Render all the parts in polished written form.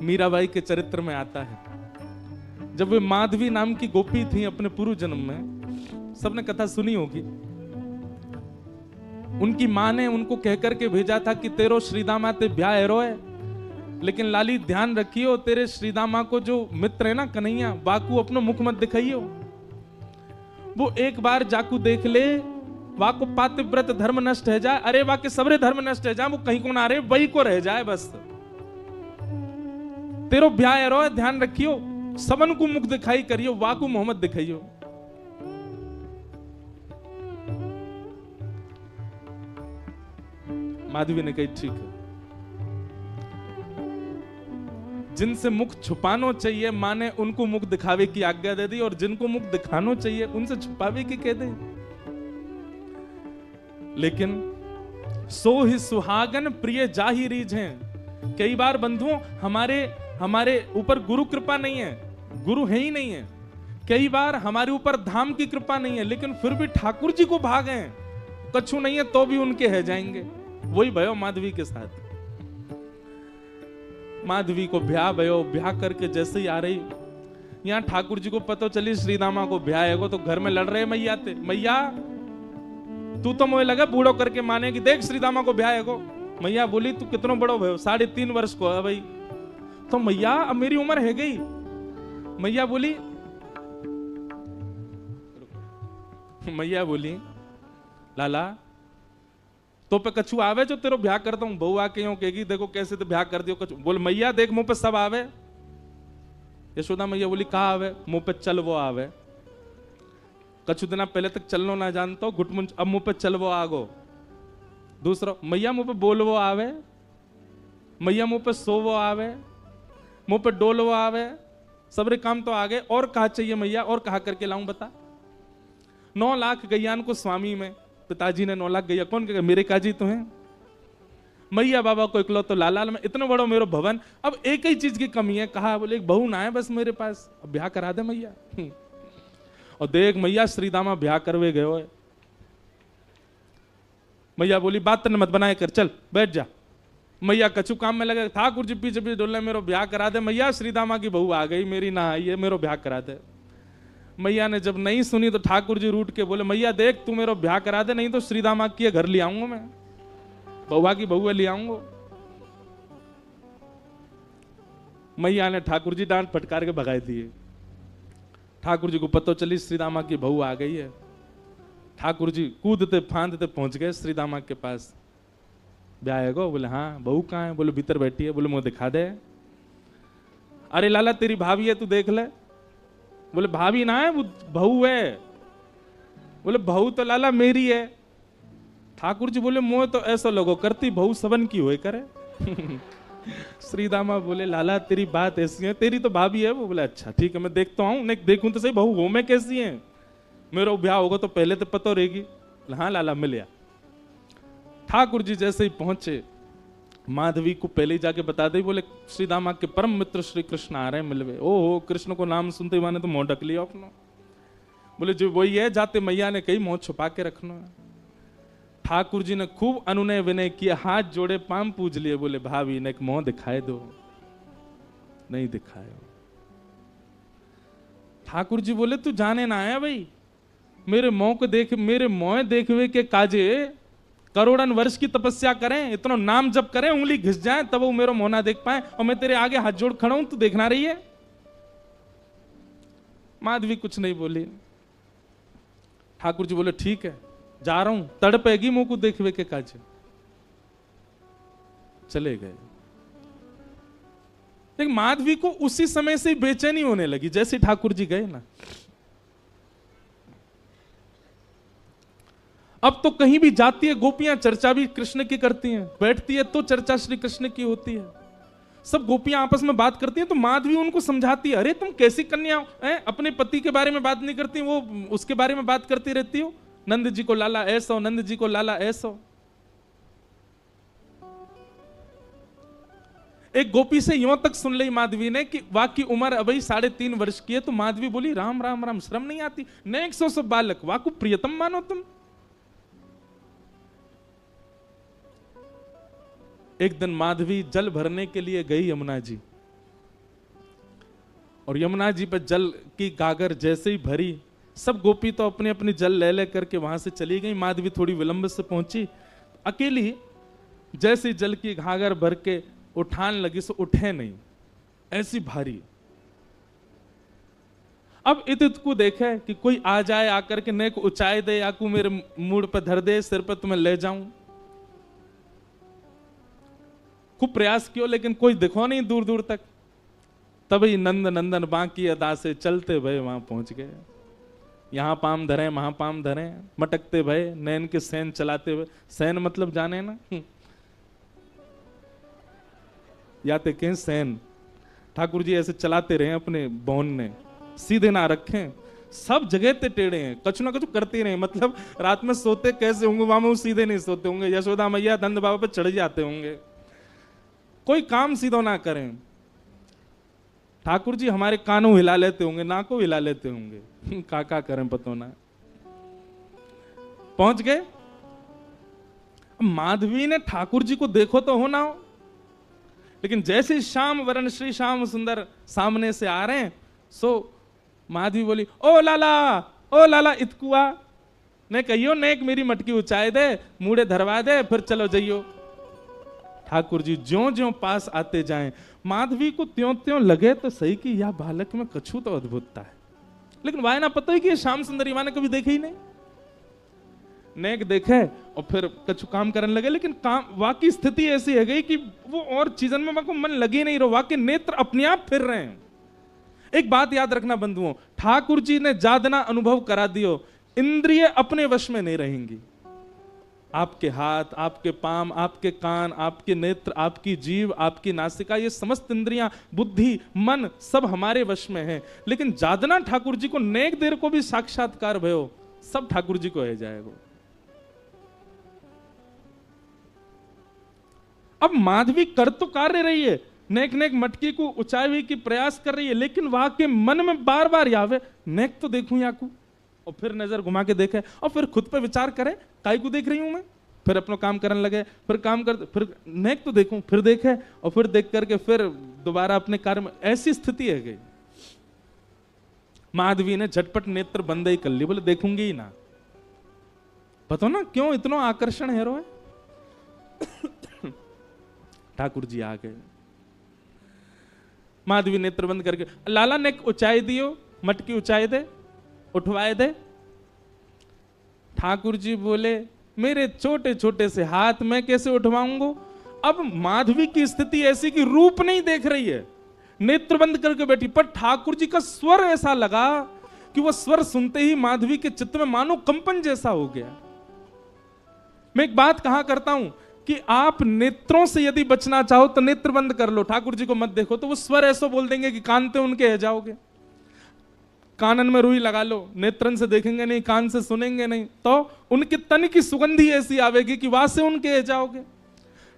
मीराबाई के चरित्र में आता है। जब वे माधवी नाम की गोपी थी अपने पूर्व जन्म में, सबने कथा सुनी होगी, उनकी मां ने उनको कहकर के भेजा था कि तेरो श्रीदामा ते ब्याह एरो है, लेकिन लाली ध्यान रखियो तेरे श्रीदामा को जो मित्र है ना कन्हैया, बाकू अपनो मुख मत दिखाइयो। वो एक बार जाकू देख ले, वाको पातिव्रत धर्म नष्ट है जाए, अरे वाके सबरे धर्म नष्ट है जाए, वो कहीं को ना रहे वही को रह जाए बस। तेरो ब्याह एरो है, ध्यान रखियो, सबन को मुख दिखाई करियो, वाकू मोहम्मद दिखाइयो। माधवी ने कही ठीक है। जिनसे मुख छुपानो चाहिए मां ने उनको मुख दिखावे की आज्ञा दे दी, और जिनको मुख दिखानो चाहिए उनसे छुपावे की कह दे। लेकिन सो ही सुहागन प्रिय जाहि रीझ हैं। कई बार बंधुओं हमारे ऊपर गुरु कृपा नहीं है, गुरु है ही नहीं है। कई बार हमारे ऊपर धाम की कृपा नहीं है, लेकिन फिर भी ठाकुर जी को भाग हैं, कछु नहीं है तो भी उनके है जाएंगे। वही भयो माधवी के साथ। माधवी को ब्याह भयो, ब्याह करके जैसे ही आ रही, यहाँ ठाकुर जी को पता चली श्रीदामा को ब्याह है, तो घर में लड़ रहे मैया थे, मैया तू तो मुझे लगा बूढ़ो करके माने कि देख श्रीदामा को ब्याह है को। मैया बोली तू कितनो बड़ो भयो, 3.5 वर्ष को है भाई। तो मैया अब मेरी उम्र है गई। मैया बोली लाला तो पे कछु आवे जो तेरो ब्याह करता हूं। बहू आके यूं कहेगी देखो कैसे तो ब्याह कर दियो कछु। बोल मैया देख मुंह पे सब आवे। यशोदा मैया बोली कहा आवे? मुंह पे चल वो आवे। कछु दिना पहले तक चलनो ना जानता हूं, घुटमुंच, अब मुंह पे चल वो आगो। दूसरा मैया मुंह पे बोल वो आवे, मैया मुंह पे सो वो आवे, मुंह पे डोल वो आवे, सबरे काम तो आ गए, और कहा चाहिए मैया, और कहा करके लाऊं बता। 9 लाख गैयान को स्वामी में, पिताजी ने 9 लाख गैया, कौन कहेगा मेरे काजी तो हैं। मैया बाबा को इकलो तो लाल में, इतना बड़ा मेरा भवन, अब एक ही चीज की कमी है। कहा बोले एक बहू ना है बस मेरे पास, अब ब्याह करा दे मैया। और देख मैया श्रीदामा ब्याह करवे गयो है। मैया बोली बात मत बनाए कर, चल बैठ जा। मैया कछु काम में लगे, ठाकुर जी पीछे पीछे डोलने, मेरो ब्याह करा दे मैया, श्रीदामा की बहू आ गई मेरी ना आई है, मेरो ब्याह करा दे। मैया ने जब नहीं सुनी तो ठाकुर जी रूठ के बोले मैया देख तू मेरो ब्याह करा दे, नहीं तो श्रीदामा के घर ले आऊंगा मैं, बउआ की बहू ले आऊंगा। मैया ने ठाकुर जी डांट फटकार के भगाए दिए। ठाकुर जी को पता चली श्रीदामा की बहू आ गई है। ठाकुर जी कूदते फांदते पहुंच गए श्रीदामा के पास। ब्याह है गो? बोले हाँ। बहू कहाँ है? बोले भीतर बैठी है। बोले मुझे दिखा दे। अरे लाला तेरी भाभी है, तू देख ले। बोले भाभी ना है, वो बहू है। बोले बहू तो लाला मेरी है। ठाकुर जी बोले मोह तो ऐसा लोगो करती, बहू सबन की होए करे। श्रीदामा बोले लाला तेरी बात ऐसी है, तेरी तो भाभी है। वो बोले अच्छा ठीक है मैं देखता हूँ, नहीं देखूं तो सही बहू हो में कैसी है, मेरा ब्याह होगा तो पहले तो पता रहेगी। हाँ लाला मिल गया। ठाकुर जी जैसे ही पहुंचे, माधवी को पहले ही जाके बता दे, बोले श्रीदामा के परम मित्र श्री कृष्ण आ रहे हैं मिलवे। ओहो, कृष्ण को नाम सुनते ही माने तो मुंह ढक लिया अपना। बोले जो वही है, जाते मैया ने कही मुंह छुपा के रखना है। ठाकुर जी ने खूब अनुनय विनय किया, हाथ जोड़े पाम पूज लिए। बोले भाभी ने एक मुंह दिखाए दो। नहीं दिखाया। ठाकुर जी बोले तू जाने ना आया भाई, मेरे मुंह को देख, मेरे मुंह देखवे के काजे करोड़न वर्ष की तपस्या करें, इतना नाम जप करें, उंगली घिस जाए तब वो मेरा मुंह ना देख पाए, और मैं तेरे आगे हाथ जोड़ खड़ा हूं, तू देखना रही है। माधवी कुछ नहीं बोली। ठाकुर जी बोले ठीक है जा रहा हूं, तड़पेगी मुंह को देखवे के काजे। चले गए। लेकिन माधवी को उसी समय से बेचैनी होने लगी जैसे ठाकुर जी गए ना। अब तो कहीं भी जाती है गोपियां चर्चा भी कृष्ण की करती हैं, बैठती है तो चर्चा श्री कृष्ण की होती है, सब गोपियां आपस में बात करती हैं। तो माधवी उनको समझाती है, अरे तुम कैसी कन्या हो, अपने पति के बारे में बात नहीं करती, वो उसके बारे में बात करती रहती हो। नंद जी को लाला ऐसा, नंद जी को लाला ऐसा। एक गोपी से यूं तक सुन ली माधवी ने कि वाकी उम्र अभी 3.5 वर्ष की है। तो माधवी बोली राम राम राम, शर्म नहीं आती? नहीं 100 बालक, वाकु प्रियतम मानो तुम। एक दिन माधवी जल भरने के लिए गई यमुना जी। और यमुना जी पर जल की गागर जैसे ही भरी, सब गोपी तो अपने अपने जल ले ले करके वहां से चली गई। माधवी थोड़ी विलंब से पहुंची, अकेली जैसे जल की घाघर भर के उठान लगी सो उठे नहीं, ऐसी भारी। अब इत को देखे कि कोई आ जाए, आकर के नेक ऊंचाई दे, आकू मेरे मूड पर धर दे, सिर पर तुम्हें ले जाऊं। खूब प्रयास किया लेकिन कोई दिखो नहीं दूर दूर तक। तभी नंद नंदन बांकी अदा से चलते भय वहां पहुंच गए। यहां पाम धरे वहां पाम धरे, मटकते भय नैन के सैन चलाते हुए। सैन मतलब जाने ना, या ते कहीं सैन। ठाकुर जी ऐसे चलाते रहे अपने बौन ने, सीधे ना रखें, सब जगह ते टेढ़े हैं, कछु ना कछु करते रहे। मतलब रात में सोते कैसे होंगे, वहां में वो सीधे नहीं सोते होंगे। यशोदा मैया नंद बाबा पे चढ़ जाते होंगे, कोई काम सीधो ना करें। ठाकुर जी हमारे कानों हिला लेते होंगे, नाकों हिला लेते होंगे, काका करें पतो ना। पहुंच गए। माधवी ने ठाकुर जी को देखो तो हो ना हो, लेकिन जैसे श्याम वरण श्री श्याम सुंदर सामने से आ रहे हैं, सो माधवी बोली, ओ लाला इतकुआ ने कहियो नेक मेरी मटकी उचाए दे, मूड़े धरवा दे, फिर चलो जाइयो। ठाकुर जी ज्यों ज्यों पास आते जाएं, माधवी को त्यों त्यों लगे तो सही कि यह बालक में कछु तो अद्भुतता है। लेकिन वाय ना पता ही कि श्याम सुंदरी मां ने कभी देखे ही नहीं। नेक देखे और फिर कछु काम करने लगे, लेकिन काम वाकई स्थिति ऐसी है गई कि वो और चीजन में को मन लगे नहीं रहो, वाकई नेत्र अपने आप फिर रहे हैं। एक बात याद रखना बंधुओं, ठाकुर जी ने जादना अनुभव करा दियो, इंद्रिय अपने वश में नहीं रहेंगी। आपके हाथ, आपके पाम, आपके कान, आपके नेत्र, आपकी जीव, आपकी नासिका, ये समस्त इंद्रियां, बुद्धि, मन सब हमारे वश में है। लेकिन जादना ठाकुर जी को नेक देर को भी साक्षात्कार भयो, सब ठाकुर जी को है जाएगा। अब माधवी कर तो कार्य रही है, नेक नेक मटकी को ऊंचाई की प्रयास कर रही है, लेकिन वहां के मन में बार बार यावे नेक तो देखूं याकू, और फिर नजर घुमा के देखे और फिर खुद पे विचार करे, काय को देख रही हूं मैं। फिर अपना काम करने लगे, फिर काम कर, फिर नेक तो देखूं, फिर देखे और फिर देख करके फिर दोबारा अपने कार्य में। ऐसी स्थिति है गई। माधवी ने झटपट नेत्र बंद ही कर ली, बोले देखूंगी ही ना। पता ना क्यों इतना आकर्षण है रो है। ठाकुर जी आ गए। माधवी नेत्र बंद करके, लाला नेक ऊंचाई दियो, मटकी ऊंचाई दे, उठवाए दे। ठाकुर जी बोले मेरे छोटे छोटे से हाथ मैं कैसे उठवाऊंगा। अब माधवी की स्थिति ऐसी कि रूप नहीं देख रही है, नेत्र बंद करके बैठी, पर ठाकुर जी का स्वर ऐसा लगा कि वह स्वर सुनते ही माधवी के चित्त में मानो कंपन जैसा हो गया। मैं एक बात कहा करता हूं कि आप नेत्रों से यदि बचना चाहो तो नेत्र बंद कर लो, ठाकुर जी को मत देखो, तो वो स्वर ऐसा बोल देंगे कि कान पे उनके है जाओगे। कानन में रुई लगा लो, नेत्रन से देखेंगे नहीं, कान से सुनेंगे नहीं, तो उनके तन की सुगंधी ऐसी आवेगी कि वहां से उनके है जाओगे।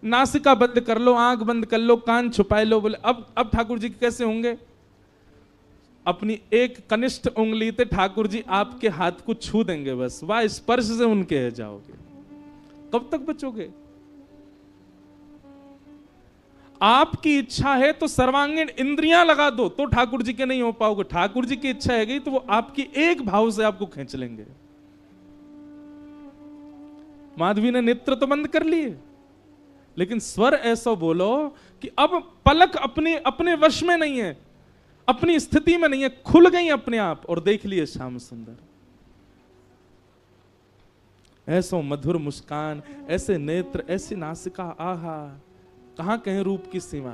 नासिका बंद कर लो, आंख बंद कर लो, कान छुपाए लो। बोले अब ठाकुर जी कैसे होंगे। अपनी एक कनिष्ठ उंगली से ठाकुर जी आपके हाथ को छू देंगे, बस वह स्पर्श से उनके है जाओगे। कब तक बचोगे। आपकी इच्छा है तो सर्वांगीण इंद्रियां लगा दो तो ठाकुर जी के नहीं हो पाओगे। ठाकुर जी की इच्छा है गई तो वो आपकी एक भाव से आपको खींच लेंगे। माधवी ने नेत्र तो बंद कर लिए, लेकिन स्वर ऐसा बोलो कि अब पलक अपने अपने वश में नहीं है, अपनी स्थिति में नहीं है, खुल गई अपने आप और देख लिए श्याम सुंदर। ऐसो मधुर मुस्कान, ऐसे नेत्र, ऐसी नासिका, आहा कहां कहें रूप की सीमा।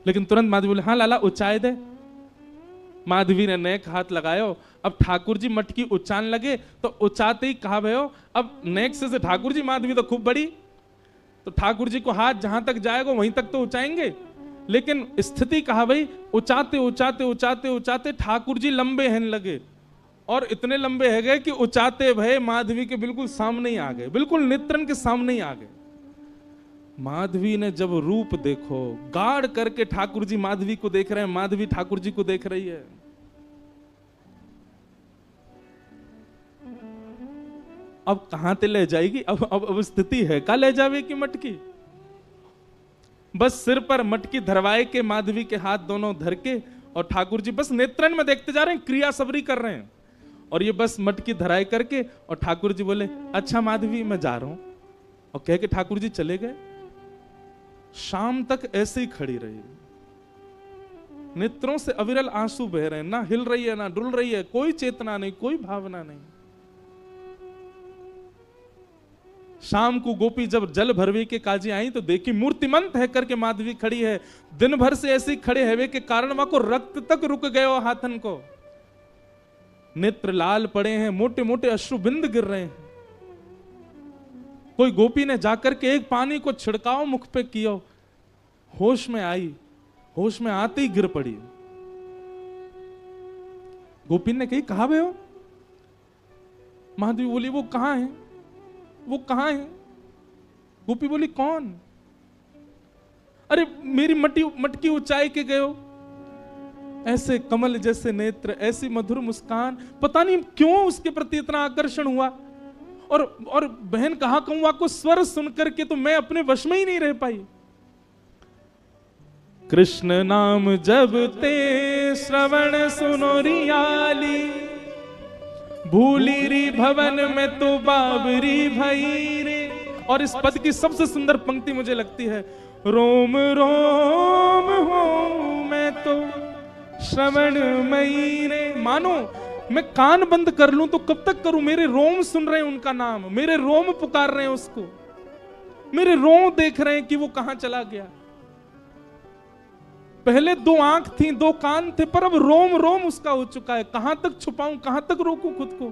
लेकिन तुरंत माधवी बोले हाँ लाला ऊंचाई दे। माधवी ने नेक हाथ लगायो। अब ठाकुर जी मटकी उच्चान लगे तो उचाते ही कहा भयो, अब नेक से ठाकुर जी, माधवी तो खूब बड़ी, तो ठाकुर जी को हाथ जहां तक जाएगा वहीं तक तो उचाएंगे। लेकिन स्थिति कहा भाई उचाते उचाते उचाते उचाते ठाकुर जी लंबे हैं लगे, और इतने लंबे है गए कि उचाते भय माधवी के बिल्कुल सामने ही आ गए, बिल्कुल नेत्रन के सामने ही आ गए। माधवी ने जब रूप देखो, गाढ़ करके ठाकुर जी माधवी को देख रहे हैं, माधवी ठाकुर जी को देख रही है। अब कहां ते ले जाएगी। अब स्थिति है का ले जावे की मटकी। बस सिर पर मटकी धरवाए के माधवी के हाथ दोनों धर के, और ठाकुर जी बस नेत्रन में देखते जा रहे हैं, क्रिया सबरी कर रहे हैं, और ये बस मटकी धराए करके, और ठाकुर जी बोले अच्छा माधवी मैं जा रहा हूं, और कह के ठाकुर जी चले गए। शाम तक ऐसे ही खड़ी रही, नेत्रों से अविरल आंसू बह रहे हैं, ना हिल रही है ना डुल रही है, कोई चेतना नहीं, कोई भावना नहीं। शाम को गोपी जब जल भरवे के काजी आई तो देखी मूर्तिमंत है करके माधवी खड़ी है। दिन भर से ऐसे ही खड़े हवे के कारण वहां को रक्त तक रुक गए हाथन को, नेत्र लाल पड़े हैं, मोटे मोटे अश्रु बिंद गिर रहे हैं। कोई गोपी ने जाकर के एक पानी को छिड़काव मुख पे किया, होश में आई, होश में आते ही गिर पड़ी। गोपी ने कही कहा बे हो? माधवी बोली वो कहां है, वो कहां है? गोपी बोली कौन? अरे मेरी मटकी ऊंचाई के गए हो, ऐसे कमल जैसे नेत्र, ऐसी मधुर मुस्कान, पता नहीं क्यों उसके प्रति इतना आकर्षण हुआ। और बहन कहा कहूं को स्वर सुनकर के तो मैं अपने वश में ही नहीं रह पाई। कृष्ण नाम जब ते श्रवण सुनो रियाली, भूली री भवन में तो बाबरी भई रे। और इस पद की सबसे सुंदर पंक्ति मुझे लगती है, रोम रोम हो मैं तो श्रवण मई रे। मानो मैं कान बंद कर लूं तो कब तक करूं, मेरे रोम सुन रहे हैं उनका नाम, मेरे रोम पुकार रहे हैं उसको, मेरे रोम देख रहे हैं कि वो कहां चला गया। पहले दो आंख थी, दो कान थे, पर अब रोम रोम उसका हो चुका है। कहां तक छुपाऊं, कहां तक रोकूं खुद को।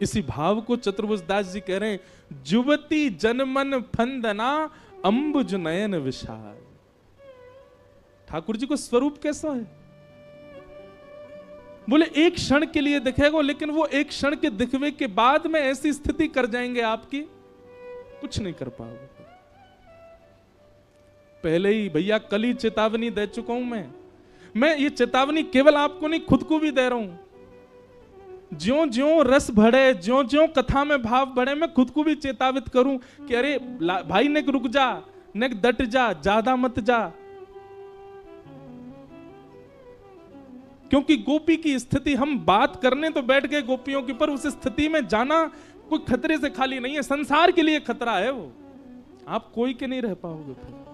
इसी भाव को चतुर्भुज दास जी कह रहे हैं, जुवती जनमन फंदना अंबुज नयन विशाल। ठाकुर जी को स्वरूप कैसा है? बोले एक क्षण के लिए दिखेगा, लेकिन वो एक क्षण के दिखवे के बाद में ऐसी स्थिति कर जाएंगे आपकी, कुछ नहीं कर पाओगे। पहले ही भैया कल ही चेतावनी दे चुका हूं मैं ये चेतावनी केवल आपको नहीं, खुद को भी दे रहा हूं। ज्यों ज्यों रस बढ़े, ज्यों ज्यों कथा में भाव बढ़े, मैं खुद को भी चेतावित करूं कि अरे भाई नेक रुक जा, नेक डट जा, ज्यादा मत जा। क्योंकि गोपी की स्थिति, हम बात करने तो बैठ गए गोपियों की, पर उस स्थिति में जाना कोई खतरे से खाली नहीं है, संसार के लिए खतरा है वो, आप कोई के नहीं रह पाओगे फिर।